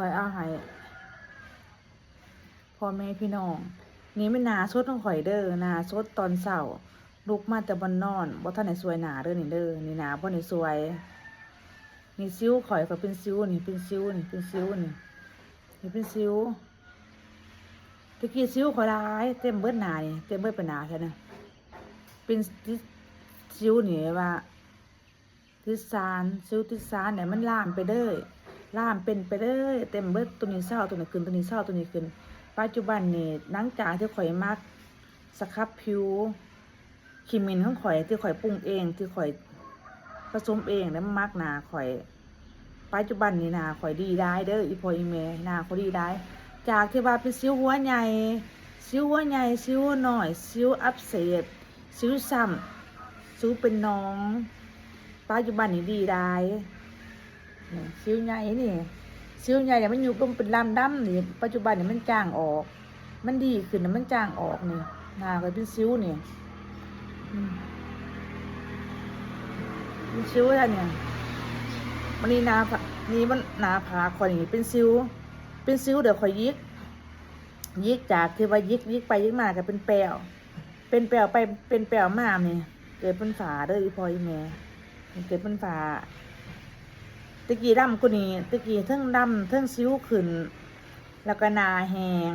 อยเอาให้พ่อแม่พี่น้องนี่ไม่นาสดของข่อยเด้อนาสดตอนเช้าลุกมาแต่บ่นอนบ่ทันได้สวยหน้าเด้อนี่เด้อนี่หน้าบ่ได้สวยนี่สิวข่อยก็เป็นสิวนี่เป็นสิวนี่เป็นสิวนี่นี่เป็นสิวตะกี้สิวข่อยหลายเต็มเบิดหน้านี่เต็มเบิดเป็นหน้าแค่นั้นเป็นสิวนี่ว่าติดสารสิวติดสารเนี่ยมันลามไปเด้อลามเป็นไปเด้อเต็มเบิดตัวนี้เศร้าตัวนี้ขึ้นตัวนี้เศร้าตัวนี้ขึ้นปัจจุบันนี่หลังจากที่ข่อยมักสครับผิวครีมมินของข่อยที่ข่อยปรุงเองที่ข่อยผสมเองแล้วมักหน้าข่อยปัจจุบันนี่หน้าข่อยดีได้เด้ออีพ่ออีแม่หน้าข่อยดีได้จากที่ว่าเป็นสิวหัวใหญ่สิวหัวใหญ่สิวน้อยสิวอักเสบสิวซ้ำสิวเป็นน้องปัจจุบันนี่ดีได้สิวใหญ่นี่สิวใหญ่เนี่ยมันอยู่ตรงเป็นลำดำนี่ปัจจุบันนี่มันจางออกมันดีขึ้นนะมันจางออกนี่หน้าก็เป็นสิวนี่เป็นสิวแล้วเนี่ยมันนี่นี่มันหน้าผากข่อยนี่เป็นสิวเป็นสิวเดี๋ยวข่อยยิกจากที่ว่ายิกไปยิกมาก็เป็นแปลวเป็นแปลวไปเป็นแปลวมานี่เกิดเป็นฝาเด้ออีพ่ออีแม่เกิดเป็นฝาตะกี้ดำกูนี่ตะกี้เทิงดำเทิงสิวขึ้นแล้วก็หน้าแห้ง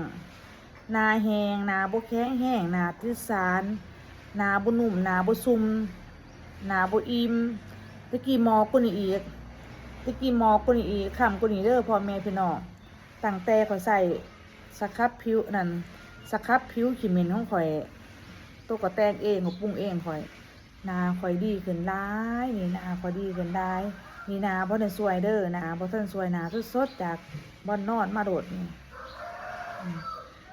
หน้าบ่แข็งแห้งหน้าติดสารหน้าบ่นุ่มหน้าบ่ซุ่มหน้าบ่อิ่มตะกี้หมอกูนี่อีกตะกี้หมอกูนี่อีกคำกูนี่เด้อพ่อแม่พี่น้องตั้งแต่เขาใส่สครับผิวนั่นสครับผิวขีมินของข่อยตัวก็แต่งเองก็ปรุงเองข่อยหน้าข่อยดีขึ้นหลายนี่หน้าข่อยดีขึ้นได้นี่หน้าบ่ได้สวยเด้อหน้าบ่ทันสวยหน้าสดๆจากบ่อนนอนมาโดดนี่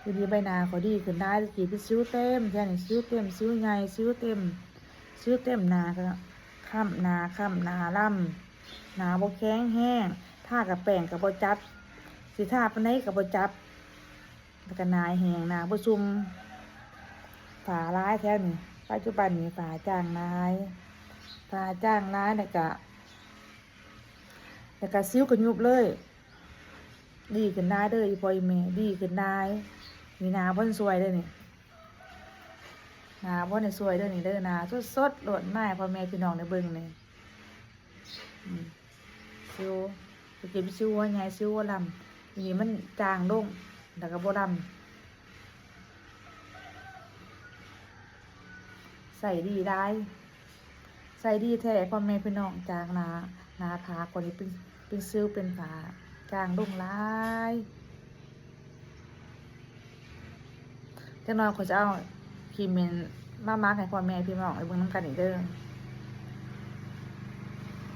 ทีนี้ใบหน้าข่อยดีขึ้นได้ตะกี้เป็นสิวเต็มแค่นี้สิวเต็มสิวใหญ่สิวเต็มหน้าก็ค้ำหน้าล่ำหน้าบ่แข็งแห้งทากับแป้งก็บ่จับสิทาปานใดก็บ่จับแล้วก็หน้าแห้งหน้าบ่ซุ่มฝาร้ายแท้นี่ปัจจุบันนี้ฝาจางร้ายแล้วก็สิวก็ยุบเลยดีขึ้นได้เด้ออีพ่ออีแม่ดีขึ้นได้มีหน้าบ่สวยเด้อนี่หน้าบ่ได้สวยเด้อนี่เด้อหน้าสดๆโลดหน้าพ่อแม่พี่น้องได้เบิ่งนี่สิวตะกี้เป็นสิวหัวใหญ่สิวหัวลำนี่มันจางลงแล้วก็บ่ดำใส่ดีได้ใส่ดีแท้พ่อแม่พี่น้องจางหน้าผากกว่านี้เป็นสิวเป็นฝาจางลงหลายจังน้อยเขาจะเอาครีมเมนมามาร์กให้พ่อแม่พี่น้องไปเบิ่งนำกันอีกเด้อ